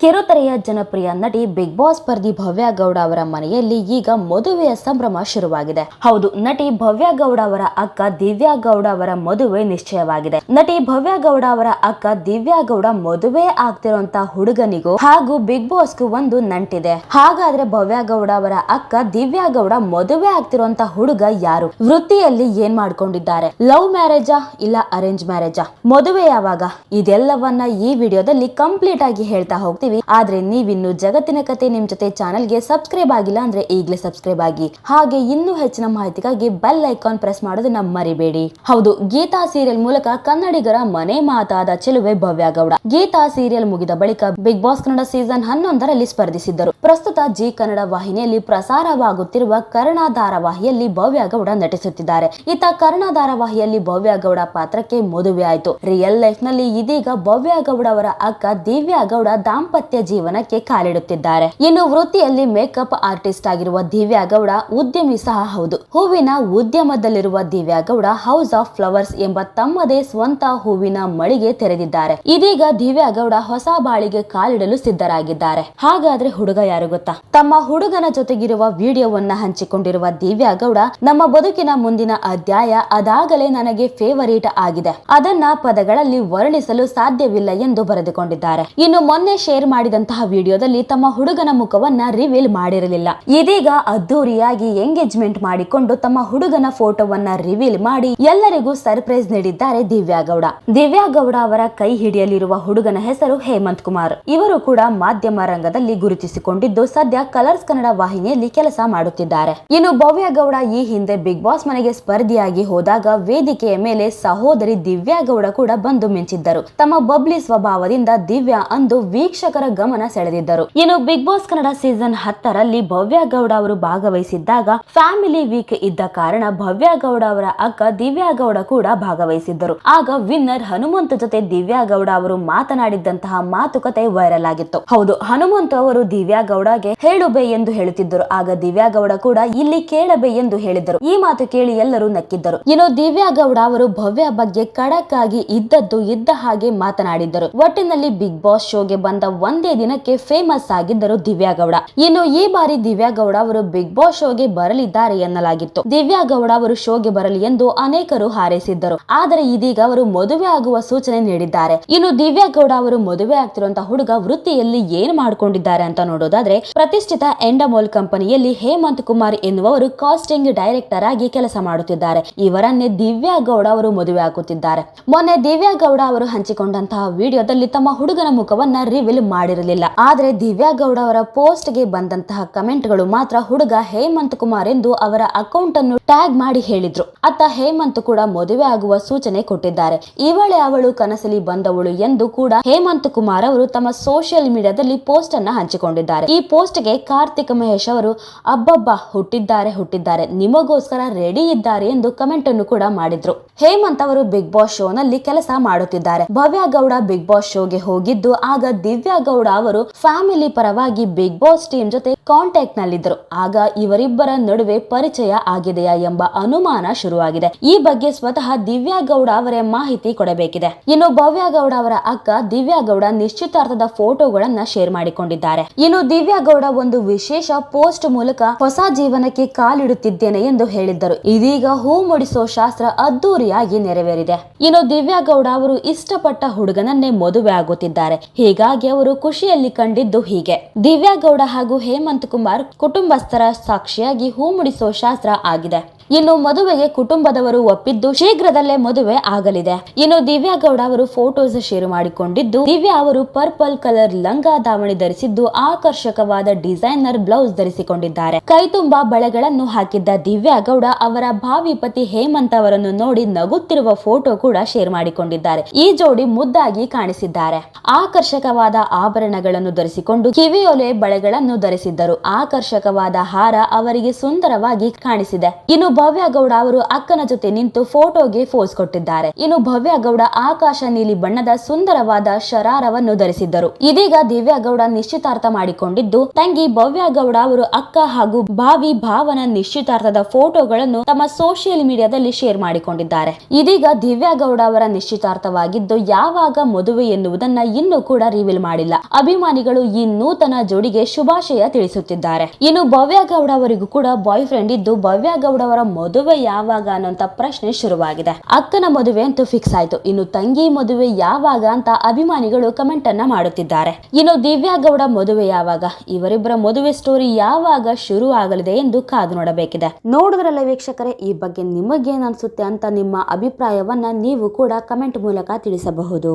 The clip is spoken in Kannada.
ಕಿರುತೆರೆಯ ಜನಪ್ರಿಯ ನಟಿ ಬಿಗ್ ಬಾಸ್ ಸ್ಪರ್ಧಿ ಭವ್ಯ ಗೌಡ ಅವರ ಮನೆಯಲ್ಲಿ ಈಗ ಮದುವೆಯ ಸಂಭ್ರಮ ಶುರುವಾಗಿದೆ. ಹೌದು, ನಟಿ ಭವ್ಯ ಗೌಡ ಅವರ ಅಕ್ಕ ದಿವ್ಯಾ ಗೌಡ ಅವರ ಮದುವೆ ನಿಶ್ಚಯವಾಗಿದೆ. ನಟಿ ಭವ್ಯ ಗೌಡ ಅವರ ಅಕ್ಕ ದಿವ್ಯಾ ಗೌಡ ಮದುವೆ ಆಗ್ತಿರುವಂತ ಹುಡುಗನಿಗೂ ಹಾಗೂ ಬಿಗ್ ಬಾಸ್ಗೂ ಒಂದು ನಂಟಿದೆ. ಹಾಗಾದ್ರೆ ಭವ್ಯ ಗೌಡ ಅವರ ಅಕ್ಕ ದಿವ್ಯಾ ಗೌಡ ಮದುವೆ ಆಗ್ತಿರುವಂತ ಹುಡುಗ ಯಾರು? ವೃತ್ತಿಯಲ್ಲಿ ಏನ್ ಮಾಡ್ಕೊಂಡಿದ್ದಾರೆ? ಲವ್ ಮ್ಯಾರೇಜಾ ಇಲ್ಲ ಅರೇಂಜ್ ಮ್ಯಾರೇಜಾ? ಮದುವೆ ಯಾವಾಗ? ಇದೆಲ್ಲವನ್ನ ಈ ವಿಡಿಯೋದಲ್ಲಿ ಕಂಪ್ಲೀಟ್ ಆಗಿ ಹೇಳ್ತಾ ಹೋಗ್ತೀವಿ. ಆದ್ರೆ ನೀವಿನ್ನು ಜಗತ್ತಿನ ಕತೆ ನಿಮ್ ಜೊತೆ ಚಾನೆಲ್ಗೆ ಸಬ್ಸ್ಕ್ರೈಬ್ ಆಗಿಲ್ಲ ಅಂದ್ರೆ ಈಗಲೇ ಸಬ್ಸ್ಕ್ರೈಬ್ ಆಗಿ. ಹಾಗೆ ಇನ್ನೂ ಹೆಚ್ಚಿನ ಮಾಹಿತಿಗಾಗಿ ಬೆಲ್ ಐಕಾನ್ ಪ್ರೆಸ್ ಮಾಡೋದನ್ನ ಮರಿಬೇಡಿ. ಹೌದು, ಗೀತಾ ಸೀರಿಯಲ್ ಮೂಲಕ ಕನ್ನಡಿಗರ ಮನೆ ಮಾತಾದ ಚೆಲುವೆ ಭವ್ಯ ಗೌಡ. ಗೀತಾ ಸೀರಿಯಲ್ ಮುಗಿದ ಬಳಿಕ ಬಿಗ್ ಬಾಸ್ ಕನ್ನಡ ಸೀಸನ್ 11ರಲ್ಲಿ ಸ್ಪರ್ಧಿಸಿದ್ದರು. ಪ್ರಸ್ತುತ ಜಿ ಕನ್ನಡ ವಾಹಿನಿಯಲ್ಲಿ ಪ್ರಸಾರವಾಗುತ್ತಿರುವ ಕರ್ಣ ಧಾರಾವಾಹಿಯಲ್ಲಿ ಭವ್ಯ ಗೌಡ ನಟಿಸುತ್ತಿದ್ದಾರೆ. ಇತ್ತ ಕರ್ಣ ಧಾರಾವಾಹಿಯಲ್ಲಿ ಭವ್ಯ ಗೌಡ ಪಾತ್ರಕ್ಕೆ ಮದುವೆ ಆಯಿತು. ರಿಯಲ್ ಲೈಫ್ ನಲ್ಲಿ ಇದೀಗ ಭವ್ಯ ಗೌಡ ಅವರ ಅಕ್ಕ ದಿವ್ಯಾ ಗೌಡ ದಾಂಪತ್ಯ ಜೀವನಕ್ಕೆ ಕಾಲಿಡುತ್ತಿದ್ದಾರೆ. ಇನ್ನು ವೃತ್ತಿಯಲ್ಲಿ ಮೇಕಪ್ ಆರ್ಟಿಸ್ಟ್ ಆಗಿರುವ ದಿವ್ಯಾ ಗೌಡ ಉದ್ಯಮಿ ಸಹ ಹೌದು. ಹೂವಿನ ಉದ್ಯಮದಲ್ಲಿರುವ Divya Gowda house of flowers ಎಂಬ ತಮ್ಮದೇ ಸ್ವಂತ ಹೂವಿನ ಮಳಿಗೆ ತೆರೆದಿದ್ದಾರೆ. ಇದೀಗ ದಿವ್ಯಾ ಗೌಡ ಹೊಸ ಬಾಳಿಗೆ ಕಾಲಿಡಲು ಸಿದ್ಧರಾಗಿದ್ದಾರೆ. ಹಾಗಾದ್ರೆ ಹುಡುಗ ಯಾರು ಗೊತ್ತಾ? ತಮ್ಮ ಹುಡುಗನ ಜೊತೆಗಿರುವ ವಿಡಿಯೋವನ್ನ ಹಂಚಿಕೊಂಡಿರುವ ದಿವ್ಯಾ ಗೌಡ, ನಮ್ಮ ಬದುಕಿನ ಮುಂದಿನ ಅಧ್ಯಾಯ ಅದಾಗಲೇ ನನಗೆ ಫೇವರೇಟ್ ಆಗಿದೆ, ಅದನ್ನ ಪದಗಳಲ್ಲಿ ವರ್ಣಿಸಲು ಸಾಧ್ಯವಿಲ್ಲ ಎಂದು ಬರೆದುಕೊಂಡಿದ್ದಾರೆ. ಇನ್ನು ಮೊನ್ನೆ ಶೇರ್ ಮಾಡಿದಂತಹ ವಿಡಿಯೋದಲ್ಲಿ ತಮ್ಮ ಹುಡುಗನ ಮುಖವನ್ನ ರಿವೀಲ್ ಮಾಡಿರಲಿಲ್ಲ. ಇದೀಗ ಅದ್ದೂರಿಯಾಗಿ ಎಂಗೇಜ್ಮೆಂಟ್ ಮಾಡಿಕೊಂಡು ತಮ್ಮ ಹುಡುಗನ ಫೋಟೋವನ್ನ ರಿವೀಲ್ ಮಾಡಿ ಎಲ್ಲರಿಗೂ ಸರ್ಪ್ರೈಸ್ ನೀಡಿದ್ದಾರೆ ದಿವ್ಯಾ ಗೌಡ. ದಿವ್ಯಾ ಗೌಡ ಅವರ ಕೈ ಹಿಡಿಯಲಿರುವ ಹುಡುಗನ ಹೆಸರು ಹೇಮಂತ್ ಕುಮಾರ್. ಇವರು ಕೂಡ ಮಾಧ್ಯಮ ರಂಗದಲ್ಲಿ ಗುರುತಿಸಿಕೊಂಡಿದ್ದು ಸದ್ಯ ಕಲರ್ಸ್ ಕನ್ನಡ ವಾಹಿನಿಯಲ್ಲಿ ಕೆಲಸ ಮಾಡುತ್ತಿದ್ದಾರೆ. ಇನ್ನು ಭವ್ಯ ಗೌಡ ಈ ಹಿಂದೆ ಬಿಗ್ ಬಾಸ್ ಮನೆಗೆ ಸ್ಪರ್ಧಿಯಾಗಿ ಹೋದಾಗ ವೇದಿಕೆಯ ಮೇಲೆ ಸಹೋದರಿ ದಿವ್ಯಾ ಗೌಡ ಕೂಡ ಬಂದು ಮಿಂಚಿದ್ದರು. ತಮ್ಮ ಬಬ್ಲಿ ಸ್ವಭಾವದಿಂದ ದಿವ್ಯಾ ಅಂದು ವೀಕ್ಷಕರ ಗಮನ ಸೆಳೆದಿದ್ದರು. ಇನ್ನು ಬಿಗ್ ಬಾಸ್ ಕನ್ನಡ ಸೀಸನ್ 10ರಲ್ಲಿ ಭವ್ಯ ಗೌಡ ಅವರು ಭಾಗವಹಿಸಿದ್ದಾಗ ಫ್ಯಾಮಿಲಿ ವೀಕ್ ಇದ್ದ ಕಾರಣ ಭವ್ಯ ಗೌಡ ಅವರ ಅಕ್ಕ ದಿವ್ಯಾ ಗೌಡ ಕೂಡ ಭಾಗವಹಿಸಿದ್ದರು. ಆಗ ವಿನ್ನರ್ ಹನುಮಂತ್ ಜೊತೆ ದಿವ್ಯಾ ಗೌಡ ಅವರು ಮಾತನಾಡಿದ್ದಂತಹ ಮಾತುಕತೆ ವೈರಲ್ ಆಗಿತ್ತು. ಹೌದು, ಹನುಮಂತ್ ಅವರು ದಿವ್ಯಾ ಗೌಡಗೆ ಹೇಳುಬೆ ಎಂದು ಹೇಳುತ್ತಿದ್ದರು. ಆಗ ದಿವ್ಯಾ ಗೌಡ ಕೂಡ ಇಲ್ಲಿ ಕೇಳಬೆ ಎಂದು ಹೇಳಿದ್ದರು. ಈ ಮಾತು ಕೇಳಿ ಎಲ್ಲರೂ ನಕ್ಕಿದ್ದರು. ಇನ್ನು ದಿವ್ಯಾ ಗೌಡ ಅವರು ಭವ್ಯ ಬಗ್ಗೆ ಖಡಕ್ ಆಗಿ ಇದ್ದದ್ದು ಇದ್ದ ಹಾಗೆ ಮಾತನಾಡಿದ್ದರು. ಒಟ್ಟಿನಲ್ಲಿ ಬಿಗ್ ಬಾಸ್ ಶೋಗೆ ಬಂದ ಒಂದೇ ದಿನಕ್ಕೆ ಫೇಮಸ್ ಆಗಿದ್ದರು ದಿವ್ಯಾ ಗೌಡ. ಇನ್ನು ಈ ಬಾರಿ ದಿವ್ಯಾ ಗೌಡ ಅವರು ಬಿಗ್ ಬಾಸ್ ಶೋಗೆ ಬರಲಿದ್ದಾರೆ ಎನ್ನಲಾಗಿತ್ತು. ದಿವ್ಯಾ ಗೌಡ ಅವರು ಶೋಗೆ ಬರಲಿ ಎಂದು ಅನೇಕರು ಹಾರೈಸಿದ್ದರು. ಆದರೆ ಇದೀಗ ಅವರು ಮದುವೆ ಆಗುವ ಸೂಚನೆ ನೀಡಿದ್ದಾರೆ. ಇನ್ನು ದಿವ್ಯಾ ಗೌಡ ಅವರು ಮದುವೆ ಆಗ್ತಿರುವಂತಹ ಹುಡುಗ ವೃತ್ತಿಯಲ್ಲಿ ಏನ್ ಮಾಡ್ಕೊಂಡಿದ್ದಾರೆ ಅಂತ ನೋಡೋದಾದ್ರೆ, ಪ್ರತಿಷ್ಠಿತ ಎಂಡಮೋಲ್ ಕಂಪನಿಯಲ್ಲಿ ಹೇಮಂತ್ ಕುಮಾರ್ ಎನ್ನುವರು ಕಾಸ್ಟಿಂಗ್ ಡೈರೆಕ್ಟರ್ ಆಗಿ ಕೆಲಸ ಮಾಡುತ್ತಿದ್ದಾರೆ. ಇವರನ್ನೇ ದಿವ್ಯಾ ಗೌಡ ಅವರು ಮದುವೆ ಆಗುತ್ತಿದ್ದಾರೆ. ಮೊನ್ನೆ ದಿವ್ಯಾ ಗೌಡ ಅವರು ಹಂಚಿಕೊಂಡಂತಹ ವಿಡಿಯೋದಲ್ಲಿ ತಮ್ಮ ಹುಡುಗನ ಮುಖವನ್ನ ರಿವೀಲ್ ಮಾಡಿರಲಿಲ್ಲ. ಆದ್ರೆ ದಿವ್ಯಾ ಗೌಡ ಅವರ ಪೋಸ್ಟ್ ಗೆ ಬಂದಂತಹ ಕಮೆಂಟ್ ಗಳು ಮಾತ್ರ ಹುಡುಗ ಹೇಮಂತ್ ಕುಮಾರ್ ಎಂದು ಅವರ ಅಕೌಂಟ್ ಅನ್ನು ಟ್ಯಾಗ್ ಮಾಡಿ ಹೇಳಿದ್ರು. ಅತ್ತ ಹೇಮಂತ್ ಕೂಡ ಮದುವೆ ಆಗುವ ಸೂಚನೆ ಕೊಟ್ಟಿದ್ದಾರೆ. ಇವಳೆ ಅವಳು ಕನಸಲಿ ಬಂದವಳು ಎಂದು ಕೂಡ ಹೇಮಂತ್ ಕುಮಾರ್ ಅವರು ತಮ್ಮ ಸೋಷಿಯಲ್ ಮೀಡಿಯಾದಲ್ಲಿ ಪೋಸ್ಟ್ ಅನ್ನ ಹಂಚಿಕೊಂಡಿದ್ದಾರೆ. ಈ ಪೋಸ್ಟ್ ಗೆ ಕಾರ್ತಿಕ್ ಮಹೇಶ್ ಅವರು ಅಬ್ಬಬ್ಬ ಹುಟ್ಟಿದ್ದಾರೆ ನಿಮಗೋಸ್ಕರ ರೆಡಿ ಇದ್ದಾರೆ ಎಂದು ಕಮೆಂಟ್ ಅನ್ನು ಕೂಡ ಮಾಡಿದ್ರು. ಹೇಮಂತ್ ಅವರು ಬಿಗ್ ಬಾಸ್ ಶೋ ನಲ್ಲಿ ಕೆಲಸ ಮಾಡುತ್ತಿದ್ದಾರೆ. ಭವ್ಯ ಗೌಡ ಬಿಗ್ ಬಾಸ್ ಶೋಗೆ ಹೋಗಿದ್ದು ಆಗ ದಿವ್ಯಾ ಗೌಡ ಅವರು ಫ್ಯಾಮಿಲಿ ಪರವಾಗಿ ಬಿಗ್ ಬಾಸ್ ಟೀಮ್ ಜೊತೆ ಕಾಂಟ್ಯಾಕ್ಟ್ ನಲ್ಲಿದ್ದರು. ಆಗ ಇವರಿಬ್ಬರ ನಡುವೆ ಪರಿಚಯ ಆಗಿದೆಯಾ ಎಂಬ ಅನುಮಾನ ಶುರುವಾಗಿದೆ. ಈ ಬಗ್ಗೆ ಸ್ವತಃ ದಿವ್ಯಾ ಗೌಡ ಅವರೇ ಮಾಹಿತಿ ಕೊಡಬೇಕಿದೆ. ಇನ್ನು ಭವ್ಯ ಗೌಡ ಅವರ ಅಕ್ಕ ದಿವ್ಯಾ ಗೌಡ ನಿಶ್ಚಿತಾರ್ಥದ ಫೋಟೋಗಳನ್ನ ಶೇರ್ ಮಾಡಿಕೊಂಡಿದ್ದಾರೆ. ಇನ್ನು ದಿವ್ಯಾ ಗೌಡ ಒಂದು ವಿಶೇಷ ಪೋಸ್ಟ್ ಮೂಲಕ ಹೊಸ ಜೀವನಕ್ಕೆ ಕಾಲಿಡುತ್ತಿದ್ದೇನೆ ಎಂದು ಹೇಳಿದ್ದರು. ಇದೀಗ ಹೂ ಮುಡಿಸೋ ಶಾಸ್ತ್ರ ಅದ್ದೂರಿಯಾಗಿ ನೆರವೇರಿದೆ. ಇನ್ನು ದಿವ್ಯಾ ಗೌಡ ಅವರು ಇಷ್ಟಪಟ್ಟ ಹುಡುಗನನ್ನೇ ಮದುವೆ ಆಗುತ್ತಿದ್ದಾರೆ. ಹೀಗಾಗಿ ಅವರು ಖುಷಿಯಲ್ಲಿ ಕಂಡಿದ್ದು ಹೀಗೆ. ದಿವ್ಯಾ ಗೌಡ ಹಾಗೂ ಹೇಮಂತ್ ಕುಮಾರ್ ಕುಟುಂಬಸ್ಥರ ಸಾಕ್ಷಿಯಾಗಿ ಹೂ ಮುಡಿಸೋ ಶಾಸ್ತ್ರ ಆಗಿದೆ. ಇನ್ನು ಮದುವೆಗೆ ಕುಟುಂಬದವರು ಒಪ್ಪಿದ್ದು ಶೀಘ್ರದಲ್ಲೇ ಮದುವೆ ಆಗಲಿದೆ. ಇನ್ನು ದಿವ್ಯಾ ಗೌಡ ಅವರು ಫೋಟೋಸ್ ಶೇರ್ ಮಾಡಿಕೊಂಡಿದ್ದು, ದಿವ್ಯಾ ಅವರು ಪರ್ಪಲ್ ಕಲರ್ ಲಂಗ ದಾವಣಿ ಧರಿಸಿದ್ದು ಆಕರ್ಷಕವಾದ ಡಿಸೈನರ್ ಬ್ಲೌಸ್ ಧರಿಸಿಕೊಂಡಿದ್ದಾರೆ. ಕೈ ತುಂಬಾ ಬಳೆಗಳನ್ನು ಹಾಕಿದ್ದ ದಿವ್ಯಾ ಗೌಡ ಅವರ ಭಾವಿ ಪತಿ ಹೇಮಂತ್ ಅವರನ್ನು ನೋಡಿ ನಗುತ್ತಿರುವ ಫೋಟೋ ಕೂಡ ಶೇರ್ ಮಾಡಿಕೊಂಡಿದ್ದಾರೆ. ಈ ಜೋಡಿ ಮುದ್ದಾಗಿ ಕಾಣಿಸಿದ್ದಾರೆ. ಆಕರ್ಷಕವಾದ ಆಭರಣಗಳನ್ನು ಧರಿಸಿಕೊಂಡು ಕಿವಿಯೊಲೆ ಬಳೆಗಳನ್ನು ಧರಿಸಿದ್ದರು. ಆಕರ್ಷಕವಾದ ಹಾರ ಅವರಿಗೆ ಸುಂದರವಾಗಿ ಕಾಣಿಸಿದೆ. ಇನ್ನು ಭವ್ಯ ಗೌಡ ಅವರು ಅಕ್ಕನ ಜೊತೆ ನಿಂತು ಫೋಟೋಗೆ ಫೋಸ್ ಕೊಟ್ಟಿದ್ದಾರೆ. ಇನ್ನು ಭವ್ಯ ಗೌಡ ಆಕಾಶ ನೀಲಿ ಬಣ್ಣದ ಸುಂದರವಾದ ಶರಾರವನ್ನು ಧರಿಸಿದ್ದರು. ಇದೀಗ ದಿವ್ಯಾ ಗೌಡ ನಿಶ್ಚಿತಾರ್ಥ ಮಾಡಿಕೊಂಡಿದ್ದು, ತಂಗಿ ಭವ್ಯ ಗೌಡ ಅವರು ಅಕ್ಕ ಹಾಗೂ ಭಾವಿ ಭಾವನ ನಿಶ್ಚಿತಾರ್ಥದ ಫೋಟೋಗಳನ್ನು ತಮ್ಮ ಸೋಷಿಯಲ್ ಮೀಡಿಯಾದಲ್ಲಿ ಶೇರ್ ಮಾಡಿಕೊಂಡಿದ್ದಾರೆ. ಇದೀಗ ದಿವ್ಯಾ ಗೌಡ ಅವರ ನಿಶ್ಚಿತಾರ್ಥವಾಗಿದ್ದು ಯಾವಾಗ ಮದುವೆ ಎನ್ನುವುದನ್ನ ಇನ್ನೂ ಕೂಡ ರಿವೀಲ್ ಮಾಡಿಲ್ಲ. ಅಭಿಮಾನಿಗಳು ಈ ನೂತನ ಜೋಡಿಗೆ ಶುಭಾಶಯ ತಿಳಿಸುತ್ತಿದ್ದಾರೆ. ಇನ್ನು ಭವ್ಯ ಗೌಡ ಅವರಿಗೂ ಕೂಡ ಬಾಯ್ ಫ್ರೆಂಡ್ ಇದ್ದು, ಭವ್ಯ ಗೌಡ ಅವರ ಮದುವೆ ಯಾವಾಗ ಅನ್ನೋಂತ ಪ್ರಶ್ನೆ ಶುರುವಾಗಿದೆ. ಅಕ್ಕನ ಮದುವೆ ಅಂತೂ ಫಿಕ್ಸ್ ಆಯ್ತು. ಇನ್ನು ತಂಗಿ ಮದುವೆ ಯಾವಾಗ ಅಂತ ಅಭಿಮಾನಿಗಳು ಕಮೆಂಟ್ ಅನ್ನ ಮಾಡುತ್ತಿದ್ದಾರೆ. ಇನ್ನು ದಿವ್ಯಾ ಗೌಡ ಮದುವೆ ಯಾವಾಗ, ಇವರಿಬ್ಬರ ಮದುವೆ ಸ್ಟೋರಿ ಯಾವಾಗ ಶುರು ಆಗಲಿದೆ ಎಂದು ಕಾದು ನೋಡಬೇಕಿದೆ. ನೋಡಿದ್ರಲ್ಲ ವೀಕ್ಷಕರೇ, ಈ ಬಗ್ಗೆ ನಿಮಗೇನ್ ಅನ್ಸುತ್ತೆ ಅಂತ ನಿಮ್ಮ ಅಭಿಪ್ರಾಯವನ್ನ ನೀವು ಕೂಡ ಕಮೆಂಟ್ ಮೂಲಕ ತಿಳಿಸಬಹುದು.